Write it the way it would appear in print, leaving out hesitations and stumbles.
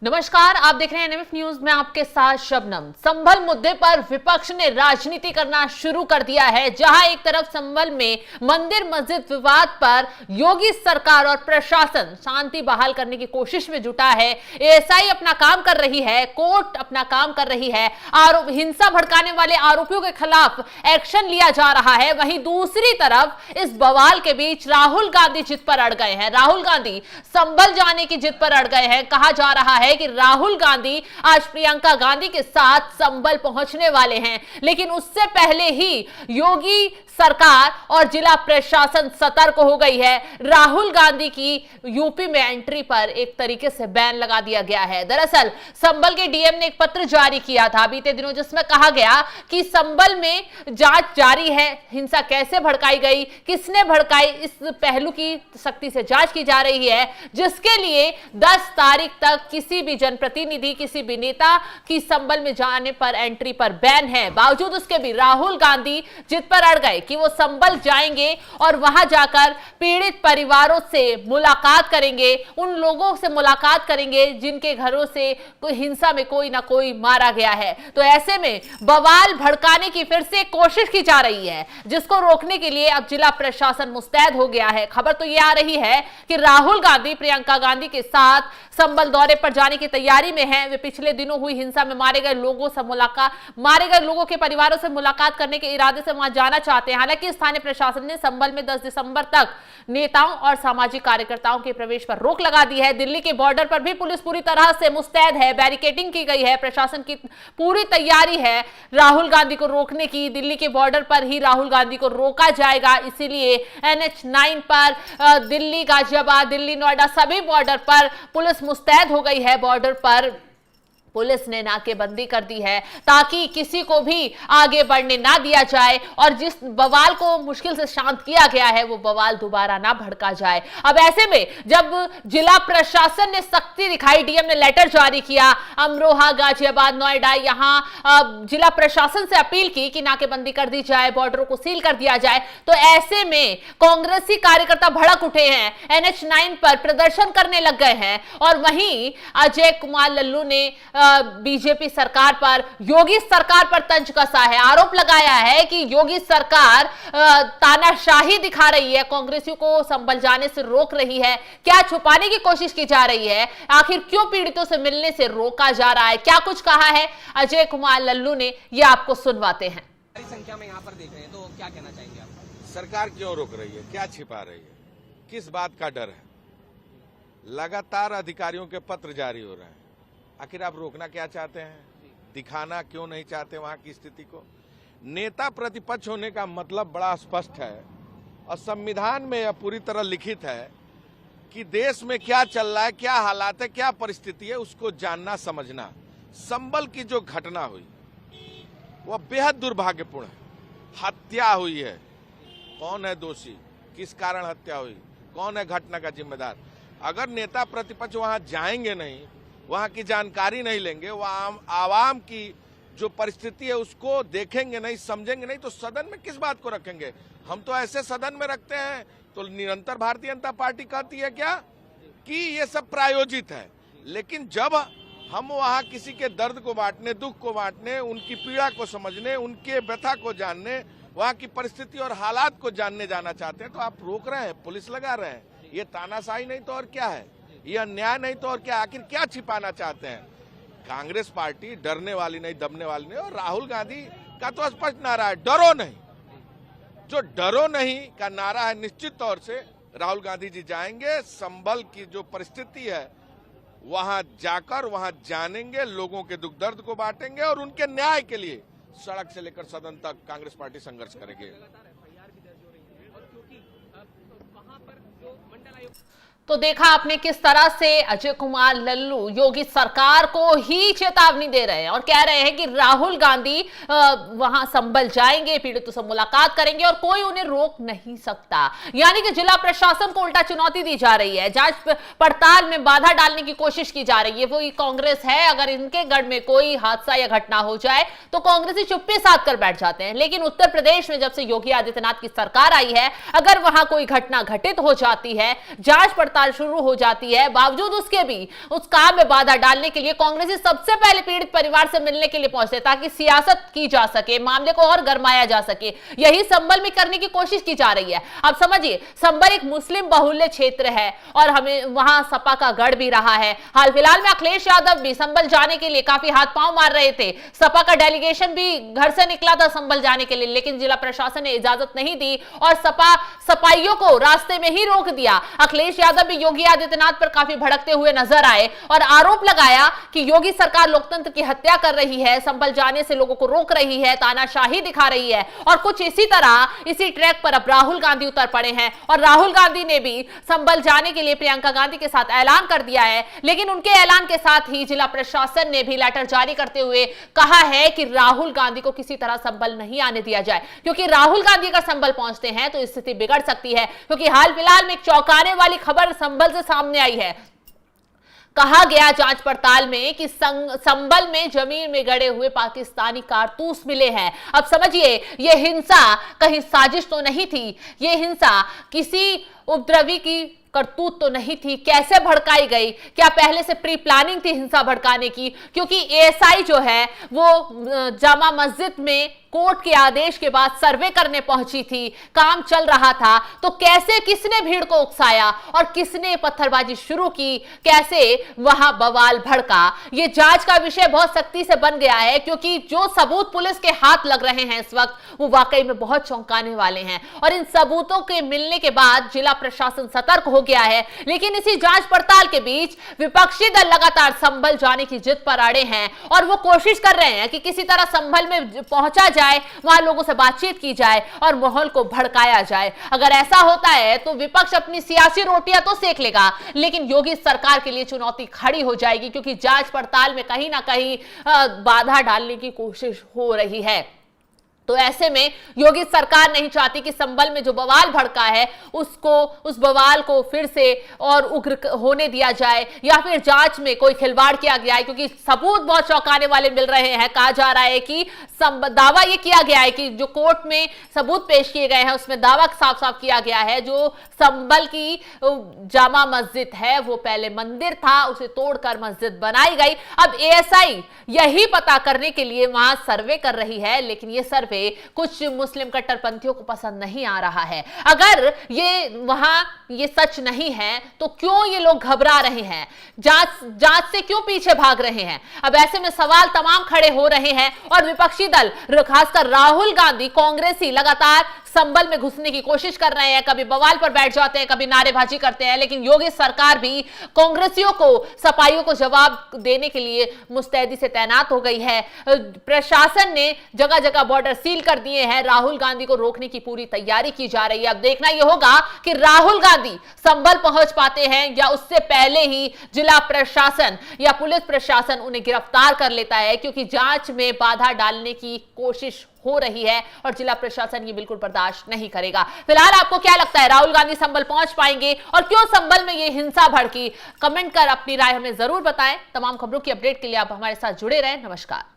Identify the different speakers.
Speaker 1: नमस्कार, आप देख रहे हैं एनएमएफ न्यूज में आपके साथ शबनम। संभल मुद्दे पर विपक्ष ने राजनीति करना शुरू कर दिया है। जहां एक तरफ संभल में मंदिर मस्जिद विवाद पर योगी सरकार और प्रशासन शांति बहाल करने की कोशिश में जुटा है, एएसआई अपना काम कर रही है, कोर्ट अपना काम कर रही है, आरोप हिंसा भड़काने वाले आरोपियों के खिलाफ एक्शन लिया जा रहा है। वहीं दूसरी तरफ इस बवाल के बीच राहुल गांधी जिद पर अड़ गए हैं। राहुल गांधी संभल जाने की जिद पर अड़ गए हैं। कहा जा रहा है कि राहुल गांधी आज प्रियंका गांधी के साथ संभल पहुंचने वाले हैं, लेकिन उससे पहले ही योगी सरकार और जिला प्रशासन सतर्क हो गई है। राहुल गांधी की यूपी में एंट्री पर एक तरीके से बैन लगा दिया गया है। दरअसल संभल के डीएम ने एक पत्र जारी किया था बीते दिनों, जिसमें कहा गया कि संभल में जांच जारी है, हिंसा कैसे भड़काई गई, किसने भड़काई, इस पहलू की सख्ती से जांच की जा रही है, जिसके लिए 10 तारीख तक किसी भी जनप्रतिनिधि, किसी भी नेता की संभल में जाने पर एंट्री पर बैन है। बावजूद उसके भी राहुल गांधी जिद पर अड़ गए कि वो संभल जाएंगे और वहां जाकर पीड़ित परिवारों से मुलाकात करेंगे, उन लोगों से मुलाकात करेंगे जिनके घरों से कोई हिंसा में कोई ना कोई मारा गया है। तो ऐसे में बवाल भड़काने की फिर से कोशिश की जा रही है, जिसको रोकने के लिए अब जिला प्रशासन मुस्तैद हो गया है। खबर तो ये आ रही है कि राहुल गांधी प्रियंका गांधी के साथ संभल दौरे पर जाने की तैयारी में हैं। वे पिछले दिनों हुई हिंसा में मारे गए लोगों के परिवारों से मुलाकात करने के इरादे से वहां जाना चाहते हैं। हालांकि स्थानीय प्रशासन ने संभल में 10 दिसंबर तक नेताओं और सामाजिक कार्यकर्ताओं के प्रवेश पर रोक लगा दी है। दिल्ली के बॉर्डर पर भी पुलिस पूरी तरह से मुस्तैद है, बैरिकेडिंग की गई है, प्रशासन की पूरी तैयारी है राहुल गांधी को रोकने की। दिल्ली के बॉर्डर पर ही राहुल गांधी को रोका जाएगा, इसीलिए NH9 पर दिल्ली, गाजियाबाद, दिल्ली, नोएडा सभी बॉर्डर पर पुलिस मुस्तैद हो गई है। बॉर्डर पर पुलिस ने नाकेबंदी कर दी है ताकि किसी को भी आगे बढ़ने ना दिया जाए और जिस बवाल को मुश्किल से शांत किया गया है वो बवाल दोबारा ना भड़का जाए। अब ऐसे में जब जिला प्रशासन ने सख्ती दिखाई, डीएम ने लेटर जारी किया, अमरोहा, गाजियाबाद, नोएडा, यहां जिला प्रशासन से अपील की कि नाकेबंदी कर दी जाए, बॉर्डरों को सील कर दिया जाए, तो ऐसे में कांग्रेसी कार्यकर्ता भड़क उठे हैं, NH9 पर प्रदर्शन करने लग गए हैं। और वहीं अजय कुमार लल्लू ने बीजेपी सरकार पर, योगी सरकार पर तंज कसा है, आरोप लगाया है कि योगी सरकार तानाशाही दिखा रही है, कांग्रेसियों को संभल जाने से रोक रही है। क्या छुपाने की कोशिश की जा रही है? आखिर क्यों पीड़ितों से मिलने से रोका जा रहा है? क्या कुछ कहा है अजय कुमार लल्लू ने, ये आपको सुनवाते हैं।
Speaker 2: संख्या में यहाँ पर देख रहे हैं, तो क्या कहना चाहेंगे आप?
Speaker 3: सरकार क्यों रोक रही है, क्या छिपा रही है, किस बात का डर है? लगातार अधिकारियों के पत्र जारी हो रहे हैं, आखिर आप रोकना क्या चाहते हैं? दिखाना क्यों नहीं चाहते वहां की स्थिति को? नेता प्रतिपक्ष होने का मतलब बड़ा स्पष्ट है और संविधान में यह पूरी तरह लिखित है कि देश में क्या चल रहा है, क्या हालात है, क्या परिस्थिति है, उसको जानना समझना। संभल की जो घटना हुई वह बेहद दुर्भाग्यपूर्ण है। हत्या हुई है, कौन है दोषी, किस कारण हत्या हुई, कौन है घटना का जिम्मेदार? अगर नेता प्रतिपक्ष वहां जाएंगे नहीं, वहां की जानकारी नहीं लेंगे, वहां आवाम की जो परिस्थिति है उसको देखेंगे नहीं, समझेंगे नहीं, तो सदन में किस बात को रखेंगे? हम तो ऐसे सदन में रखते हैं तो निरंतर भारतीय जनता पार्टी कहती है क्या कि ये सब प्रायोजित है, लेकिन जब हम वहां किसी के दर्द को बांटने, दुख को बांटने, उनकी पीड़ा को समझने, उनके व्यथा को जानने, वहां की परिस्थिति और हालात को जानने जाना चाहते हैं तो आप रोक रहे हैं, पुलिस लगा रहे हैं। ये तानाशाही नहीं तो और क्या है, ये अन्याय नहीं तो और क्या? आखिर क्या छिपाना चाहते हैं? कांग्रेस पार्टी डरने वाली नहीं, दबने वाली नहीं, और राहुल गांधी का तो स्पष्ट नारा है, डरो नहीं। जो डरो नहीं का नारा है, निश्चित तौर से राहुल गांधी जी जाएंगे, संभल की जो परिस्थिति है वहां जाकर वहां जानेंगे, लोगों के दुख दर्द को बांटेंगे और उनके न्याय के लिए सड़क से लेकर सदन तक कांग्रेस पार्टी संघर्ष करेगी।
Speaker 1: तो देखा आपने किस तरह से अजय कुमार लल्लू योगी सरकार को ही चेतावनी दे रहे हैं और कह रहे हैं कि राहुल गांधी वहां संभल जाएंगे, पीड़ितों से मुलाकात करेंगे और कोई उन्हें रोक नहीं सकता। यानी कि जिला प्रशासन को उल्टा चुनौती दी जा रही है, जांच पड़ताल में बाधा डालने की कोशिश की जा रही है। वो कांग्रेस है, अगर इनके गढ़ में कोई हादसा या घटना हो जाए तो कांग्रेसी चुप्पी साध कर बैठ जाते हैं, लेकिन उत्तर प्रदेश में जब से योगी आदित्यनाथ की सरकार आई है, अगर वहां कोई घटना घटित हो जाती है, जांच पड़ताल शुरू हो जाती है, बावजूद उसके भी उस काम में बाधा डालने के लिए कांग्रेसी सबसे पहले पीड़ित परिवार से मिलने के लिए पहुंचते ताकि सियासत की जा सके, मामले को और गरमाया जा सके। यही संभल में करने की कोशिश की जा रही है। अब समझिए, संभल एक मुस्लिम बहुल्य क्षेत्र है और हमें वहां सपा का गढ़ भी रहा है। हाल फिलहाल में अखिलेश यादव भी संभल जाने के लिए काफी हाथ पांव मार रहे थे। सपा का डेलीगेशन भी घर से निकला था संभल जाने के लिए, लेकिन जिला प्रशासन ने इजाजत नहीं दी और सपाइयों को रास्ते में ही रोक दिया। अखिलेश यादव भी योगी आदित्यनाथ पर काफी भड़कते हुए नजर आए और आरोप लगाया कि योगी सरकार लोकतंत्र की हत्या कर रही है, संभल जाने से लोगों को रोक रही है, तानाशाही दिखा रही है। और कुछ इसी तरह इसी ट्रैक पर अब राहुल गांधी उतर पड़े हैं और राहुल गांधी ने भी संभल जाने के लिए प्रियंका गांधी के साथ ऐलान कर दिया है। लेकिन उनके ऐलान के साथ ही जिला प्रशासन ने भी लेटर जारी करते हुए कहा है कि राहुल गांधी को किसी तरह संभल नहीं आने दिया जाए, क्योंकि राहुल गांधी अगर संभल पहुंचते हैं तो स्थिति बिगड़ सकती है। क्योंकि हाल फिलहाल में एक चौंकाने वाली खबर संभल से सामने आई है। कहा गया जांच पड़ताल में कि संभल में जमीन में गड़े हुए पाकिस्तानी कारतूस मिले हैं। अब समझिए, यह हिंसा कहीं साजिश तो नहीं थी, यह हिंसा किसी उपद्रवी की करतूत तो नहीं थी। कैसे भड़काई गई? क्या पहले से प्री प्लानिंग थी हिंसा भड़काने की? क्योंकि एएसआई जो है वो जामा मस्जिद में कोर्ट के आदेश के बाद सर्वे करने पहुंची थी, काम चल रहा था, तो कैसे किसने भीड़ को उकसाया और किसने पत्थरबाजी शुरू की, कैसे वहां बवाल भड़का, ये जांच का विषय बहुत सख्ती से बन गया है। क्योंकि जो सबूत पुलिस के हाथ लग रहे हैं इस वक्त, वो वाकई में बहुत चौंकाने वाले हैं और इन सबूतों के मिलने के बाद जिला प्रशासन सतर्क हो गया है। लेकिन इसी जांच पड़ताल के बीच विपक्षी दल लगातार संभल जाने की जिद पर अड़े हैं और वो कोशिश कर रहे हैं कि किसी तरह संभल में पहुंचा जाए, वहां लोगों से बातचीत की जाए और माहौल को भड़काया जाए। अगर ऐसा होता है तो विपक्ष अपनी सियासी रोटियां तो सेक लेगा, लेकिन योगी सरकार के लिए चुनौती खड़ी हो जाएगी, क्योंकि जांच पड़ताल में कहीं ना कहीं बाधा डालने की कोशिश हो रही है। तो ऐसे में योगी सरकार नहीं चाहती कि संभल में जो बवाल भड़का है उस बवाल को फिर से और उग्र होने दिया जाए या फिर जांच में कोई खिलवाड़ किया गया है, क्योंकि सबूत बहुत चौंकाने वाले मिल रहे हैं। कहा जा रहा है कि दावा यह किया गया है कि जो कोर्ट में सबूत पेश किए गए हैं उसमें दावा साफ साफ किया गया है, जो संभल की जामा मस्जिद है वो पहले मंदिर था, उसे तोड़कर मस्जिद बनाई गई। अब एएसआई यही पता करने के लिए वहां सर्वे कर रही है, लेकिन ये सर्वे कुछ मुस्लिम कट्टरपंथियों को पसंद नहीं आ रहा है। अगर ये सच नहीं है तो क्यों ये लोग घबरा रहे हैं, जांच से क्यों पीछे भाग रहे हैं? अब ऐसे में सवाल तमाम खड़े हो रहे हैं और विपक्षी दल, खासकर राहुल गांधी, कांग्रेसी लगातार संभल में घुसने की कोशिश कर रहे हैं। कभी बवाल पर बैठ जाते हैं, कभी नारेबाजी करते हैं, लेकिन योगी सरकार भी कांग्रेसियों को, सपाइयों को जवाब देने के लिए मुस्तैदी से तैनात हो गई है। प्रशासन ने जगह जगह बॉर्डर सील कर दिए हैं, राहुल गांधी को रोकने की पूरी तैयारी की जा रही है। अब देखना यह होगा कि राहुल गांधी संभल पहुंच पाते हैं या उससे पहले ही जिला प्रशासन या पुलिस प्रशासन उन्हें गिरफ्तार कर लेता है, क्योंकि जांच में बाधा डालने की कोशिश हो रही है और जिला प्रशासन ये बिल्कुल बर्दाश्त नहीं करेगा। फिलहाल आपको क्या लगता है, राहुल गांधी संभल पहुंच पाएंगे और क्यों संभल में ये हिंसा भड़की? कमेंट कर अपनी राय हमें जरूर बताएं। तमाम खबरों की अपडेट के लिए आप हमारे साथ जुड़े रहें। नमस्कार।